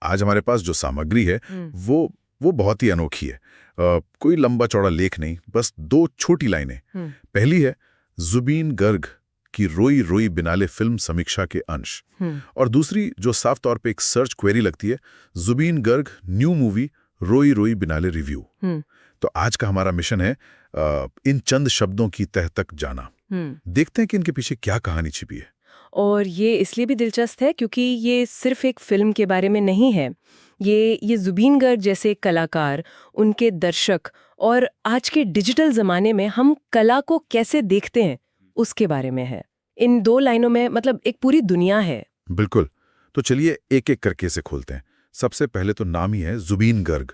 आज हमारे पास जो सामग्री है वो बहुत ही अनोखी है। कोई लंबा चौड़ा लेख नहीं, बस 2 छोटी लाइनें। पहली है जुबीन गर्ग की रोई रोई बिनाले फिल्म समीक्षा के अंश, और दूसरी जो साफ तौर पे एक सर्च क्वेरी लगती है, जुबीन गर्ग न्यू मूवी रोई रोई बिनाले रिव्यू। तो आज का हमारा मिशन है इन चंद शब्दों की तह तक जाना। देखते हैं कि इनके पीछे क्या कहानी छिपी है। और ये इसलिए भी दिलचस्प है क्योंकि ये सिर्फ एक फिल्म के बारे में नहीं है। ये जुबीन गर्ग जैसे कलाकार, उनके दर्शक और आज के डिजिटल जमाने में हम कला को कैसे देखते हैं उसके बारे में है। इन 2 लाइनों में मतलब एक पूरी दुनिया है। बिल्कुल। तो चलिए एक एक करके इसे खोलते हैं। सबसे पहले तो नाम ही है जुबीन गर्ग।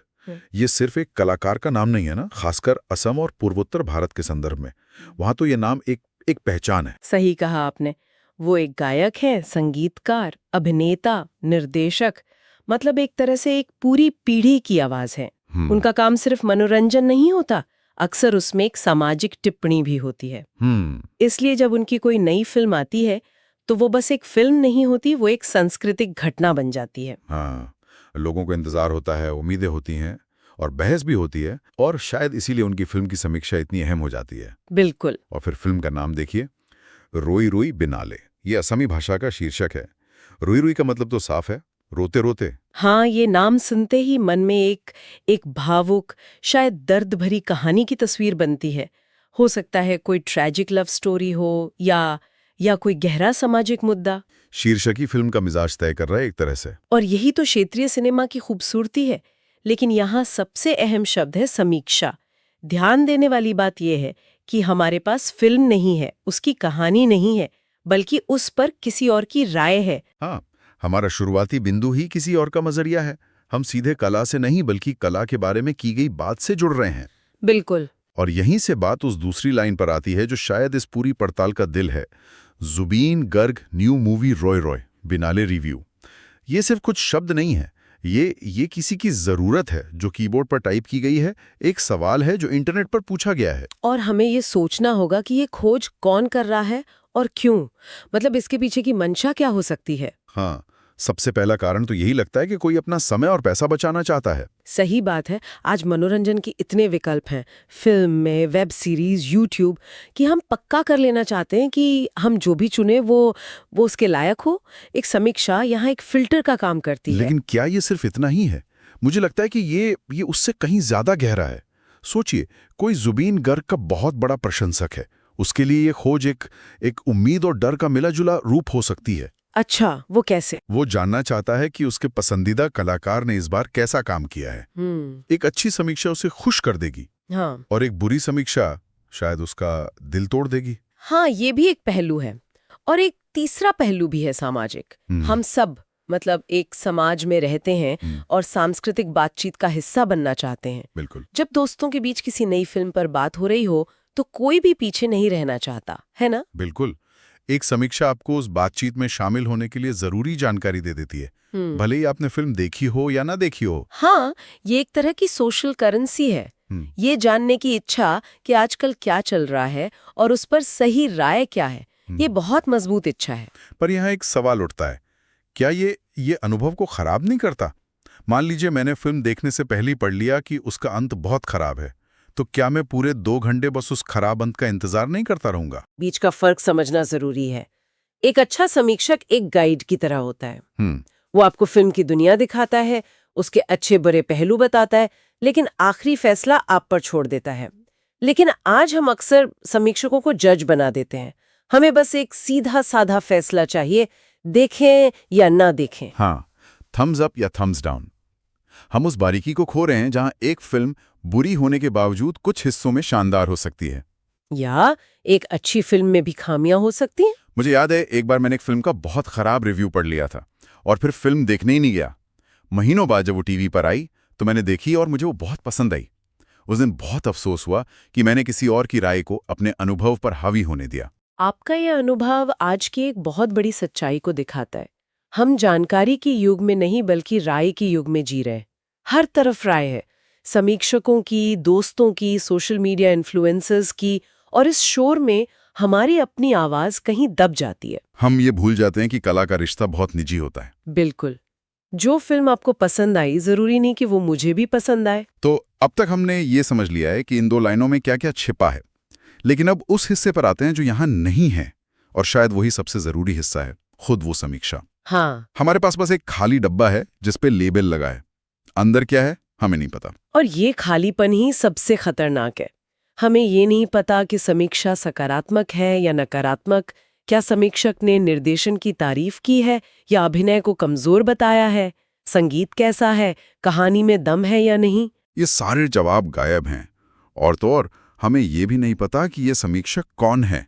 ये सिर्फ एक कलाकार का नाम नहीं है ना, खासकर असम और पूर्वोत्तर भारत के संदर्भ में। वहां तो ये नाम एक पहचान है। सही कहा आपने। वो एक गायक है, संगीतकार, अभिनेता, निर्देशक, मतलब एक तरह से एक पूरी पीढ़ी की आवाज है। उनका काम सिर्फ मनोरंजन नहीं होता, अक्सर उसमें एक सामाजिक टिप्पणी भी होती है। इसलिए जब उनकी कोई नई फिल्म आती है तो वो बस एक फिल्म नहीं होती, वो एक सांस्कृतिक घटना बन जाती है। हाँ, लोगों को इंतजार होता है, उम्मीदें होती हैं और बहस भी होती है, और शायद इसीलिए उनकी फिल्म की समीक्षा इतनी अहम हो जाती है। बिल्कुल। और फिर फिल्म का नाम देखिए, रोई रोई बिनाले। ये असमी भाषा का शीर्षक है। रोई रोई का मतलब तो साफ है, रोते रोते। हाँ, ये नाम सुनते ही मन में एक भावुक, शायद दर्द भरी कहानी की तस्वीर बनती है। हो सकता है कोई ट्रैजिक लव स्टोरी हो या कोई गहरा सामाजिक मुद्दा। शीर्षक ही फिल्म का मिजाज तय कर रहा है एक तरह से। और यही तो क्षेत्रीय सिनेमा की खूबसूरती है। लेकिन यहाँ सबसे अहम शब्द है समीक्षा। ध्यान देने वाली बात यह है कि हमारे पास फिल्म नहीं है, उसकी कहानी नहीं है, बल्कि उस पर किसी और की राय है। हाँ, हमारा शुरुआती बिंदु ही किसी और का नजरिया है। हम सीधे कला से नहीं, बल्कि कला के बारे में की गई बात से जुड़ रहे हैं। बिल्कुल। और यहीं से बात उस दूसरी लाइन पर आती है जो शायद इस पूरी पड़ताल का दिल है। जुबीन गर्ग न्यू मूवी रोय रोय बिनाले रिव्यू। ये सिर्फ कुछ शब्द नहीं है, ये किसी की जरूरत है जो कीबोर्ड पर टाइप की गई है, एक सवाल है जो इंटरनेट पर पूछा गया है। और हमें ये सोचना होगा कि ये खोज कौन कर रहा है और क्यों, मतलब इसके पीछे की मंशा क्या हो सकती है। हाँ, सबसे पहला कारण तो यही लगता है कि कोई अपना समय और पैसा बचाना चाहता है। सही बात है। आज मनोरंजन के इतने विकल्प हैं, फिल्म में, वेब सीरीज, यूट्यूब, कि हम पक्का कर लेना चाहते हैं कि हम जो भी चुने वो उसके लायक हो। एक समीक्षा यहाँ एक फिल्टर का काम करती है। लेकिन क्या ये सिर्फ इतना ही है? मुझे लगता है कि ये उससे कहीं ज्यादा गहरा है। सोचिए, कोई जुबीन गर्ग का बहुत बड़ा प्रशंसक है, उसके लिए ये खोज एक उम्मीद और डर का मिला जुला रूप हो सकती है। अच्छा, वो कैसे? वो जानना चाहता है कि उसके पसंदीदा कलाकार ने इस बार कैसा काम किया है। एक अच्छी समीक्षा उसे खुश कर देगी। हाँ। और एक बुरी समीक्षा शायद उसका दिल तोड़ देगी। हाँ, ये भी एक पहलू है। और एक तीसरा पहलू भी है सामाजिक। हम सब मतलब एक समाज में रहते हैं और सांस्कृतिक बातचीत का हिस्सा बनना चाहते हैं। बिल्कुल। जब दोस्तों के बीच किसी नई फिल्म पर बात हो रही हो तो कोई भी पीछे नहीं रहना चाहता, है ना? बिल्कुल। एक समीक्षा आपको उस बातचीत में शामिल होने के लिए जरूरी जानकारी दे देती है, भले ही आपने फिल्म देखी हो या ना देखी हो। हाँ, ये एक तरह की सोशल करेंसी है। ये जानने की इच्छा कि आजकल क्या चल रहा है और उस पर सही राय क्या है, ये बहुत मजबूत इच्छा है। पर यहाँ एक सवाल उठता है, क्या ये अनुभव को खराब नहीं करता? मान लीजिए मैंने फिल्म देखने से पहले ही पढ़ लिया कि उसका अंत बहुत खराब है, तो क्या मैं पूरे 2 घंटे बस उस खराब अंत का इंतजार नहीं करता रहूंगा? बीच का फर्क समझना जरूरी है। एक अच्छा समीक्षक एक गाइड की तरह होता है। वो आपको फिल्म की दुनिया दिखाता है, उसके अच्छे बुरे पहलू बताता है, लेकिन आखिरी फैसला आप पर छोड़ देता है। लेकिन आज हम अक्सर समीक्षकों को जज बना देते हैं। हमें बस एक सीधा साधा फैसला चाहिए, देखें या ना देखें। हाँ, थम्स अप या थम्स डाउन। हम उस बारीकी को खो रहे हैं जहां एक फिल्म बुरी होने के बावजूद कुछ हिस्सों में शानदार हो सकती है, या एक अच्छी फिल्म में भी खामियां हो सकती हैं। मुझे याद है एक बार मैंने एक फिल्म का बहुत खराब रिव्यू पढ़ लिया था और फिर फिल्म देखने ही नहीं गया। महीनों बाद जब वो टीवी पर आई तो मैंने देखी और मुझे वो बहुत पसंद आई। उस दिन बहुत अफसोस हुआ कि मैंने किसी और की राय को अपने अनुभव पर हावी होने दिया। आपका यह अनुभव आज की एक बहुत बड़ी सच्चाई को दिखाता है। हम जानकारी के युग में नहीं बल्कि राय के युग में जी रहे हैं। हर तरफ राय है, समीक्षकों की, दोस्तों की, सोशल मीडिया इन्फ्लुएंसर्स की, और इस शोर में हमारी अपनी आवाज कहीं दब जाती है। हम ये भूल जाते हैं कि कला का रिश्ता बहुत निजी होता है। बिल्कुल। जो फिल्म आपको पसंद आई जरूरी नहीं कि वो मुझे भी पसंद आए। तो अब तक हमने ये समझ लिया है कि इन दो लाइनों में क्या क्या छिपा है, लेकिन अब उस हिस्से पर आते हैं जो यहाँ नहीं है, और शायद वही सबसे जरूरी हिस्सा है, खुद वो समीक्षा। हाँ, हमारे पास बस एक खाली डब्बा है जिस पे लेबल लगा है, अंदर क्या है हमें नहीं पता। और ये खालीपन ही सबसे खतरनाक है। हमें ये नहीं पता कि समीक्षा सकारात्मक है या नकारात्मक। क्या समीक्षक ने निर्देशन की तारीफ की है या अभिनय को कमजोर बताया है? संगीत कैसा है? कहानी में दम है या नहीं? ये सारे जवाब गायब हैं। और तो और हमें ये भी नहीं पता कि ये समीक्षक कौन है।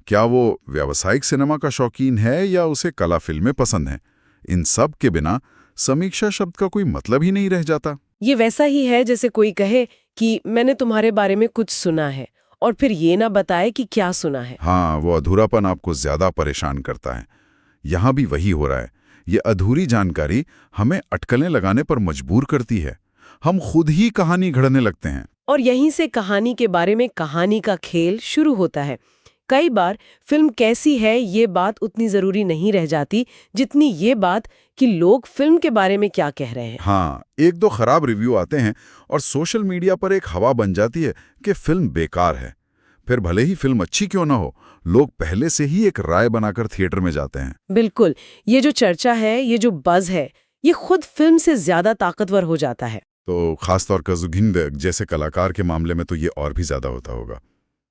क्या वो व्यावसायिक सिनेमा का शौकीन है या उसे कला फिल्में पसंद हैं? इन सब के बिना समीक्षा शब्द का कोई मतलब ही नहीं रह जाता। ये वैसा ही है जैसे कोई कहे कि मैंने तुम्हारे बारे में कुछ सुना है और फिर ये ना बताए कि क्या सुना है। हाँ, वो अधूरापन आपको ज्यादा परेशान करता है। यहाँ भी वही हो रहा है। ये अधूरी जानकारी हमें अटकलें लगाने पर मजबूर करती है। हम खुद ही कहानी घड़ने लगते हैं। और यहीं से कहानी के बारे में कहानी का खेल शुरू होता है। कई बार फिल्म कैसी है ये बात उतनी जरूरी नहीं रह जाती जितनी ये बात कि लोग फिल्म के बारे में क्या कह रहे हैं। हाँ, एक दो खराब रिव्यू आते हैं और सोशल मीडिया पर एक हवा बन जाती है कि फिल्म बेकार है। फिर भले ही फिल्म अच्छी क्यों ना हो, लोग पहले से ही एक राय बनाकर थिएटर में जाते हैं। बिल्कुल, ये जो चर्चा है, ये जो बज़ है, ये खुद फिल्म से ज्यादा ताकतवर हो जाता है। तो खासतौर पर जुगिनबर्ग जैसे कलाकार के मामले में तो ये और भी ज्यादा होता होगा,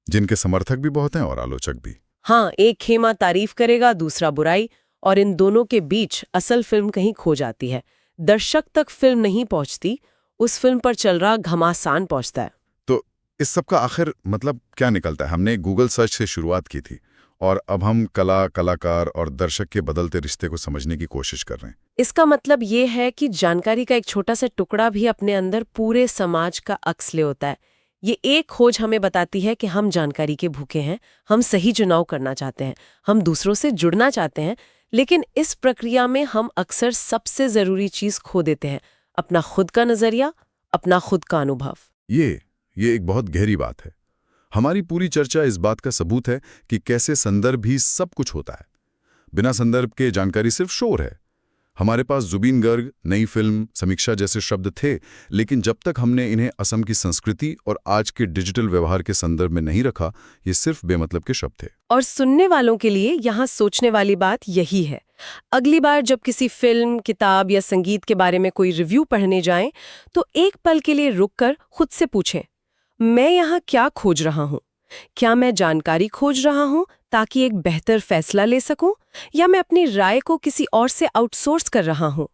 जिनके समर्थक भी बहुत हैं और आलोचक भी। हाँ, एक खेमा तारीफ करेगा, दूसरा बुराई, और इन दोनों के बीच असल फिल्म कहीं खो जाती है। दर्शक तक फिल्म नहीं पहुंचती, उस फिल्म पर चल रहा घमासान पहुंचता है। तो इस सब का आखिर मतलब क्या निकलता है? हमने गूगल सर्च से शुरुआत की थी और अब हम कला, कलाकार और दर्शक के बदलते रिश्ते को समझने की कोशिश कर रहे हैं। इसका मतलब ये है कि जानकारी का एक छोटा सा टुकड़ा भी अपने अंदर पूरे समाज का अक्स ले होता है। ये एक खोज हमें बताती है कि हम जानकारी के भूखे हैं, हम सही चुनाव करना चाहते हैं, हम दूसरों से जुड़ना चाहते हैं, लेकिन इस प्रक्रिया में हम अक्सर सबसे जरूरी चीज खो देते हैं, अपना खुद का नजरिया, अपना खुद का अनुभव। ये एक बहुत गहरी बात है। हमारी पूरी चर्चा इस बात का सबूत है कि कैसे संदर्भ ही सब कुछ होता है। बिना संदर्भ के जानकारी सिर्फ शोर है। हमारे पास जुबीन गर्ग, नई फिल्म, समीक्षा जैसे शब्द थे, लेकिन जब तक हमने इन्हें असम की संस्कृति और आज के डिजिटल व्यवहार के संदर्भ में नहीं रखा, ये सिर्फ बेमतलब के शब्द थे। और सुनने वालों के लिए यहाँ सोचने वाली बात यही है। अगली बार जब किसी फिल्म, किताब या संगीत के बारे में कोई रिव्यू पढ़ने जाएं, तो एक पल के लिए रुककर खुद से पूछें, मैं यहाँ क्या खोज रहा हूँ? क्या मैं जानकारी खोज रहा हूँ ताकि एक बेहतर फैसला ले सकूं, या मैं अपनी राय को किसी और से आउटसोर्स कर रहा हूँ?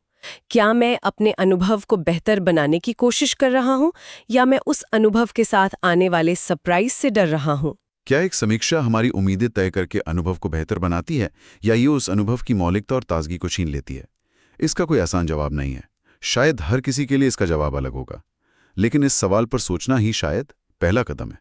क्या मैं अपने अनुभव को बेहतर बनाने की कोशिश कर रहा हूँ, या मैं उस अनुभव के साथ आने वाले सरप्राइज से डर रहा हूँ? क्या एक समीक्षा हमारी उम्मीदें तय करके अनुभव को बेहतर बनाती है, या ये उस अनुभव की मौलिकता और ताजगी को छीन लेती है? इसका कोई आसान जवाब नहीं है। शायद हर किसी के लिए इसका जवाब अलग होगा, लेकिन इस सवाल पर सोचना ही शायद पहला कदम है।